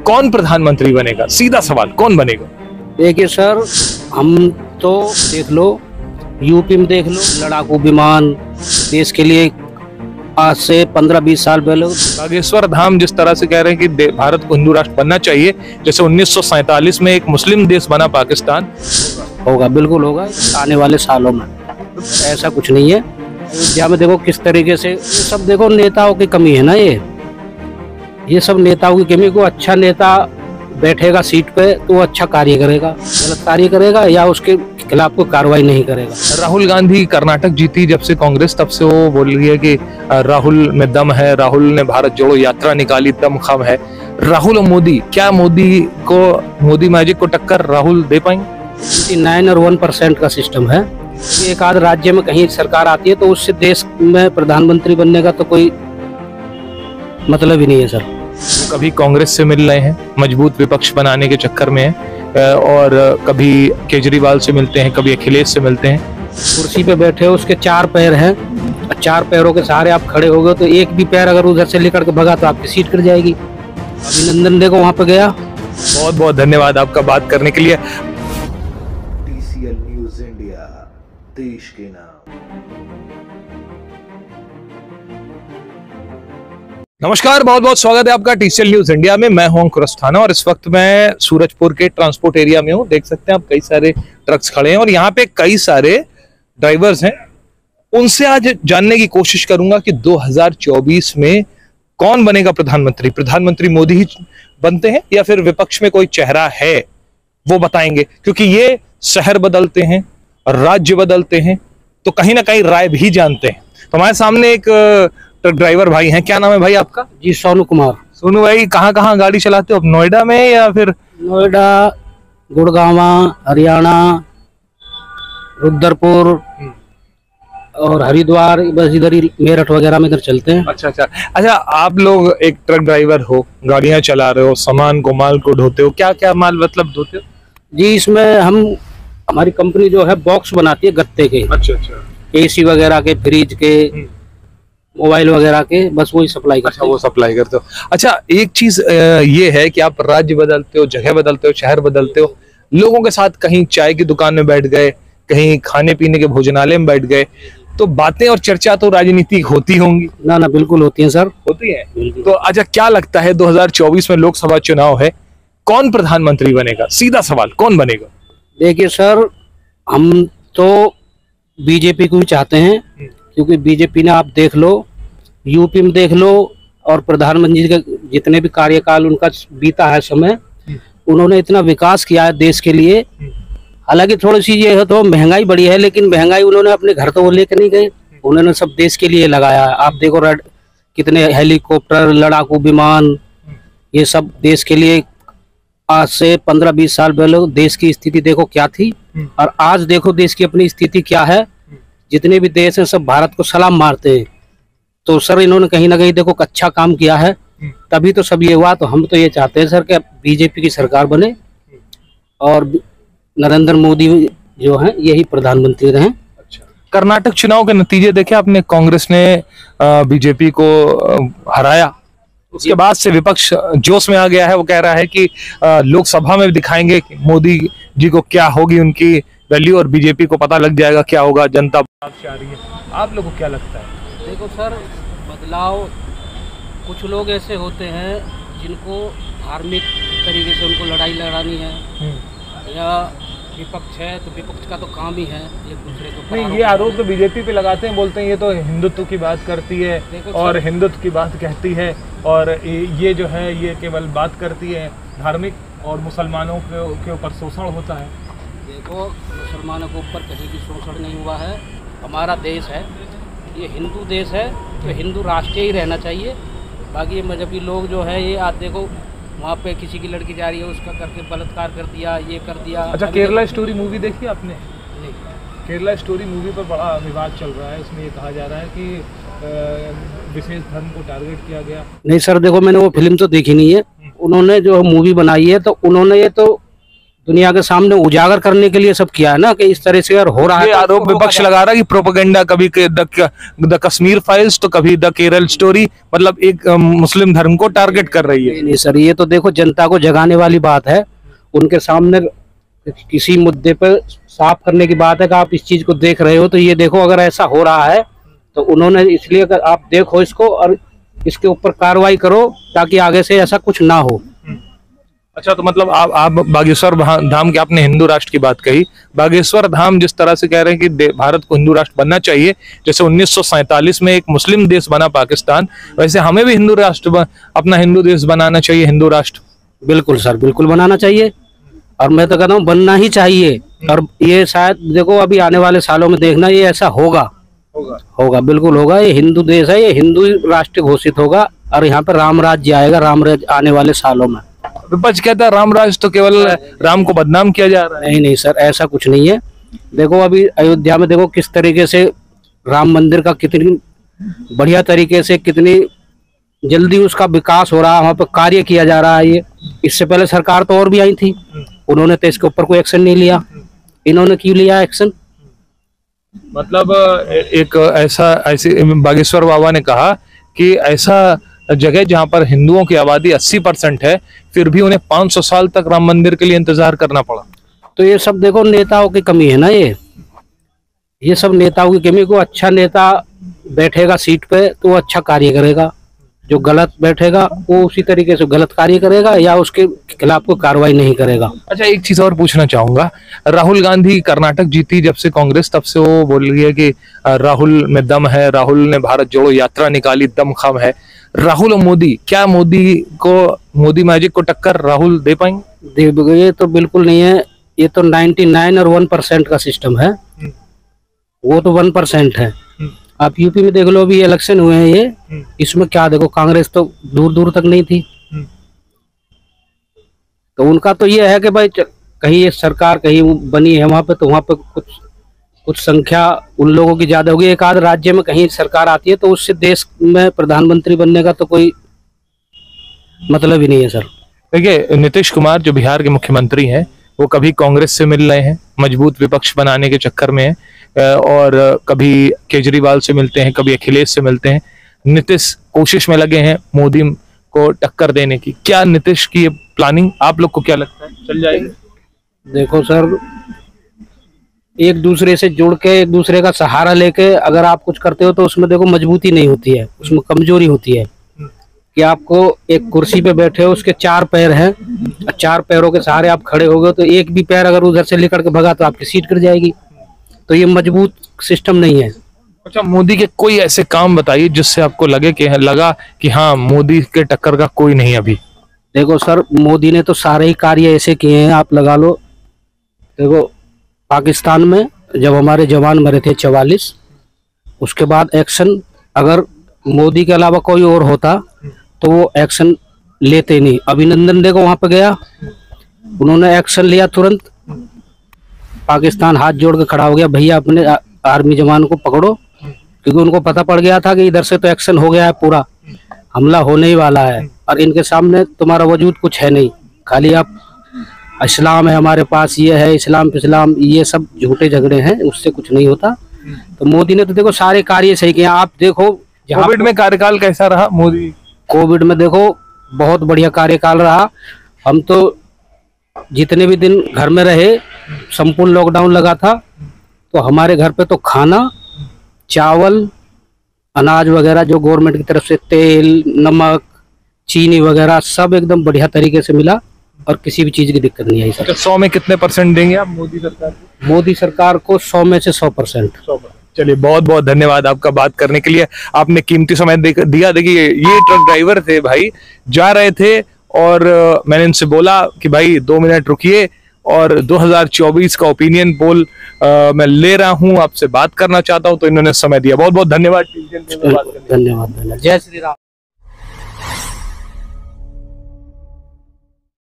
कौन प्रधानमंत्री बनेगा? सीधा सवाल, कौन बनेगा? देखिए सर, हम तो देख लो, यूपी में देख लो, लड़ाकू विमान देश के लिए आज से 15-20 साल पहले। बागेश्वर धाम जिस तरह से कह रहे हैं कि भारत को हिंदू राष्ट्र बनना चाहिए, जैसे 1947 में एक मुस्लिम देश बना पाकिस्तान, होगा, बिल्कुल होगा आने वाले सालों में। ऐसा कुछ नहीं है। अयोध्या में देखो किस तरीके से, ये सब देखो नेताओं की कमी है ना। ये सब नेताओं की कमी। को अच्छा नेता बैठेगा सीट पे तो वो अच्छा कार्य करेगा, गलत कार्य करेगा या उसके खिलाफ कोई कार्रवाई नहीं करेगा। राहुल गांधी कर्नाटक जीती जब से कांग्रेस, तब से वो बोल रही है कि राहुल में दम है, राहुल ने भारत जोड़ो यात्रा निकाली, दम खम है। राहुल और मोदी, क्या मोदी मैजिक को टक्कर राहुल दे पाएंगे? 9 और 1% का सिस्टम है। एक आध राज्य में कहीं सरकार आती है तो उससे देश में प्रधानमंत्री बनने का तो कोई मतलब ही नहीं है सर। कभी कांग्रेस से मिल रहे हैं, मजबूत विपक्ष बनाने के चक्कर में है, और कभी केजरीवाल से मिलते हैं, कभी अखिलेश से मिलते हैं। कुर्सी पे बैठे हो, उसके 4 पैर हैं, 4 पैरों के सहारे आप खड़े हो गए तो एक भी पैर अगर उधर से लेकर के भगा तो आपकी सीट कट जाएगी। अभिनंदन देखो वहां पे गया। बहुत बहुत धन्यवाद आपका बात करने के लिए। TCL न्यूज़ इंडिया, देश के नाम। नमस्कार, बहुत बहुत स्वागत है आपका TCL न्यूज़ इंडिया में। मैं हूं अंकुर अस्थाना और इस वक्त मैं सूरजपुर के ट्रांसपोर्ट एरिया में हूं। देख सकते हैं आप, कई सारे ट्रक्स खड़े हैं और यहाँ पे कई सारे ड्राइवर्स हैं। उनसे आज जानने की कोशिश करूंगा कि 2024 में कौन बनेगा प्रधानमंत्री। प्रधानमंत्री मोदी ही बनते हैं या फिर विपक्ष में कोई चेहरा है, वो बताएंगे। क्योंकि ये शहर बदलते हैं, राज्य बदलते हैं, तो कहीं ना कहीं राय भी जानते हैं। तो हमारे सामने एक ट्रक ड्राइवर भाई हैं। क्या नाम है भाई आपका? जी, सोनू कुमार। सोनू भाई, कहाँ गाड़ी चलाते हो? नोएडा में या फिर? नोएडा, गुड़गांव, हरियाणा, रुद्रपुर और हरिद्वार, बस इधर ही मेरठ वगैरह में इधर चलते हैं। अच्छा, आप लोग एक ट्रक ड्राइवर हो, गाड़ियां चला रहे हो, सामान को, माल को ढोते हो। क्या क्या माल मतलब ढोते हो? जी, इसमें हमारी कंपनी जो है बॉक्स बनाती है गत्ते के। अच्छा। AC वगैरह के, फ्रिज के, मोबाइल वगैरह के, बस वही सप्लाई करते हैं। वो सप्लाई करते हो। अच्छा, एक चीज ये है कि आप राज्य बदलते हो, जगह बदलते हो, शहर बदलते हो, लोगों के साथ कहीं चाय की दुकान में बैठ गए, कहीं खाने पीने के भोजनालय में बैठ गए, तो बातें और चर्चा तो राजनीतिक होती होंगी ना? बिल्कुल होती है सर, होती है। तो अच्छा, क्या लगता है 2024 में लोकसभा चुनाव है, कौन प्रधानमंत्री बनेगा? सीधा सवाल, कौन बनेगा? देखिए सर, हम तो बीजेपी को ही चाहते हैं, क्योंकि बीजेपी ने आप देख लो, यूपी में देख लो, और प्रधानमंत्री का जितने भी कार्यकाल उनका बीता है समय, उन्होंने इतना विकास किया है देश के लिए। हालांकि थोड़ी सी ये है तो महंगाई बढ़ी है, लेकिन महंगाई उन्होंने अपने घर तो वो लेकर नहीं गए, उन्होंने सब देश के लिए लगाया है। आप देखो कितने हेलीकॉप्टर, लड़ाकू विमान, ये सब देश के लिए। आज से 15-20 साल पहले देश की स्थिति देखो क्या थी, और आज देखो देश की अपनी स्थिति क्या है। जितने भी देश हैं सब भारत को सलाम मारते हैं। तो सर, इन्होंने कहीं ना कहीं देखो अच्छा काम किया है, तभी तो सब ये हुआ। तो हम तो ये चाहते हैं सर कि बीजेपी की सरकार बने और नरेंद्र मोदी जो हैं यही प्रधानमंत्री रहें। अच्छा, कर्नाटक चुनाव के नतीजे देखे आपने? कांग्रेस ने बीजेपी को हराया, उसके बाद से विपक्ष जोश में आ गया है। वो कह रहा है कि लोकसभा में दिखाएंगे कि मोदी जी को क्या होगी उनकी वैल्यू, और बीजेपी को पता लग जाएगा क्या होगा। जनता आ रही है। आप लोगों को क्या लगता है? देखो सर, बदलाव, कुछ लोग ऐसे होते हैं जिनको धार्मिक तरीके से उनको लड़ाई लड़ानी है, या विपक्ष है तो विपक्ष का तो काम ही है एक दूसरे को। नहीं, ये आरोप तो बीजेपी पे लगाते हैं, बोलते हैं ये तो हिंदुत्व की बात करती है और हिंदुत्व की बात कहती है, और ये जो है ये केवल बात करती है धार्मिक और मुसलमानों के ऊपर शोषण होता है। देखो, मुसलमानों के ऊपर कहीं भी शोषण नहीं हुआ है। हमारा देश है, ये हिंदू देश है, तो हिंदू राष्ट्रीय ही रहना चाहिए। बाकी ये मजहबी लोग जो है, ये आज देखो वहाँ पे किसी की लड़की जा रही है, उसका करके बलात्कार कर दिया, ये कर दिया। अच्छा, केरला स्टोरी मूवी देखी आपने? नहीं। केरला स्टोरी मूवी पर बड़ा विवाद चल रहा है। इसमें ये कहा जा रहा है कि विशेष धर्म को टारगेट किया गया। नहीं सर, देखो मैंने वो फिल्म तो देखी नहीं है। उन्होंने जो मूवी बनाई है तो उन्होंने ये तो दुनिया के सामने उजागर करने के लिए सब किया है ना, कि इस तरह से अगर हो रहा है ये आरोप विपक्ष लगा रहा है कि प्रोपेगेंडा, कभी द कश्मीर फाइल्स तो कभी द केरल स्टोरी, मतलब एक मुस्लिम धर्म को टारगेट कर रही है। नहीं सर, ये तो देखो जनता को जगाने वाली बात है, उनके सामने किसी मुद्दे पर साफ करने की बात है कि आप इस चीज को देख रहे हो तो ये देखो अगर ऐसा हो रहा है तो उन्होंने इसलिए अगर आप देखो इसको और इसके ऊपर कार्रवाई करो ताकि आगे से ऐसा कुछ ना हो। अच्छा, तो मतलब आप बागेश्वर धाम के, आपने हिंदू राष्ट्र की बात कही, बागेश्वर धाम जिस तरह से कह रहे हैं कि भारत को हिंदू राष्ट्र बनना चाहिए, जैसे 1947 में एक मुस्लिम देश बना पाकिस्तान, वैसे हमें भी हिंदू राष्ट्र, अपना हिंदू देश बनाना चाहिए, हिंदू राष्ट्र। बिल्कुल सर, बिल्कुल बनाना चाहिए और मैं तो कहता हूँ बनना ही चाहिए। और ये शायद देखो अभी आने वाले सालों में देखना ये ऐसा होगा, बिल्कुल होगा। ये हिंदू देश है, ये हिंदू राष्ट्र घोषित होगा और यहाँ पे राम राज्य आएगा, राम राज्य आने वाले सालों में। विपक्ष कहता है राम राज तो केवल राम को बदनाम किया जा रहा है। नहीं नहीं सर, ऐसा कुछ नहीं है। देखो अभी अयोध्या में देखो किस तरीके से राम मंदिर का कितनी बढ़िया तरीके से, कितनी जल्दी उसका विकास हो रहा है, वहाँ पे कार्य किया जा रहा है। ये इससे पहले सरकार तो और भी आई थी, उन्होंने तो इसके ऊपर कोई एक्शन नहीं लिया, इन्होंने क्यों लिया एक्शन? मतलब एक ऐसे बागेश्वर बाबा ने कहा कि ऐसा जगह जहां पर हिंदुओं की आबादी 80% है, फिर भी उन्हें 500 साल तक राम मंदिर के लिए इंतजार करना पड़ा। तो ये सब देखो नेताओं की कमी है ना, ये सब नेताओं की कमी। को अच्छा नेता बैठेगा सीट पे तो वो अच्छा कार्य करेगा, जो गलत बैठेगा वो उसी तरीके से गलत कार्य करेगा या उसके खिलाफ कोई कार्रवाई नहीं करेगा। अच्छा, एक चीज और पूछना चाहूंगा, राहुल गांधी कर्नाटक जीती जब से कांग्रेस, तब से वो बोल रही है कि राहुल में दम है, राहुल ने भारत जोड़ो यात्रा निकाली, दमखम है। राहुल और मोदी, क्या मोदी मैजिक को टक्कर राहुल दे पाएंगे? ये तो बिल्कुल नहीं है, ये तो 99 और 1% का सिस्टम है, वो तो 1% है। आप यूपी में देख लो, अभी इलेक्शन हुए हैं ये, इसमें क्या देखो कांग्रेस तो दूर दूर तक नहीं थी। तो उनका तो ये है कि भाई कहीं ये सरकार कहीं बनी है वहां पे तो वहां पे कुछ संख्या उन लोगों की ज्यादा होगी। एक आध राज्य में कहीं सरकार आती है तो उससे देश में प्रधानमंत्री बनने का तो कोई मतलब ही नहीं है सर। देखिए, नीतीश कुमार जो बिहार के मुख्यमंत्री हैं, वो कभी कांग्रेस से मिल रहे हैं, मजबूत विपक्ष बनाने के चक्कर में है, और कभी केजरीवाल से मिलते हैं, कभी अखिलेश से मिलते हैं। नीतीश कोशिश में लगे हैं मोदी को टक्कर देने की। क्या नीतीश की ये प्लानिंग आप लोग को क्या लगता है चल जाएगी? देखो सर, एक दूसरे से जुड़ के, एक दूसरे का सहारा लेके अगर आप कुछ करते हो तो उसमें देखो मजबूती नहीं होती है, उसमें कमजोरी होती है। कि आपको एक कुर्सी पे बैठे हो, उसके 4 पैर हैं, 4 पैरों के सहारे आप खड़े हो गए तो एक भी पैर अगर उधर से लेकर के भगा तो आपकी सीट गिर जाएगी। तो ये मजबूत सिस्टम नहीं है। अच्छा, मोदी के कोई ऐसे काम बताइए जिससे आपको लगा कि हाँ मोदी के टक्कर का कोई नहीं अभी। देखो सर, मोदी ने तो सारे ही कार्य ऐसे किए हैं, आप लगा लो। देखो पाकिस्तान में जब हमारे जवान मरे थे 44, उसके बाद एक्शन अगर मोदी के अलावा कोई और होता तो वो एक्शन लेते नहीं। अभिनंदन देखो वहां पे गया, उन्होंने एक्शन लिया तुरंत, पाकिस्तान हाथ जोड़ के खड़ा हो गया, भैया अपने आर्मी जवान को पकड़ो, क्योंकि उनको पता पड़ गया था कि इधर से तो एक्शन हो गया है, पूरा हमला होने ही वाला है और इनके सामने तुम्हारा वजूद कुछ है नहीं, खाली आप इस्लाम है हमारे पास, ये है इस्लाम इस्लाम, ये सब झूठे झगड़े हैं, उससे कुछ नहीं होता। तो मोदी ने तो देखो सारे कार्य सही किए। आप देखो कोविड में कार्यकाल कैसा रहा मोदी? कोविड में देखो बहुत बढ़िया कार्यकाल रहा। हम तो जितने भी दिन घर में रहे, संपूर्ण लॉकडाउन लगा था, तो हमारे घर पे तो खाना, चावल, अनाज वगैरह जो गवर्नमेंट की तरफ से, तेल, नमक, चीनी वगैरह सब एकदम बढ़िया तरीके से मिला और किसी भी चीज की दिक्कत नहीं आई सर। 100 में कितने % देंगे आप मोदी सरकार को? मोदी सरकार को 100 में से 100%। चलिए, बहुत बहुत धन्यवाद आपका बात करने के लिए, आपने कीमती समय दिया। देखिए, ये ट्रक ड्राइवर थे भाई, जा रहे थे और मैंने इनसे बोला कि भाई 2 मिनट रुकिए और 2024 का ओपिनियन पोल मैं ले रहा हूं, आपसे बात करना चाहता हूं, तो इन्होंने समय दिया। बहुत बहुत धन्यवाद। धन्यवाद। जय श्री राम।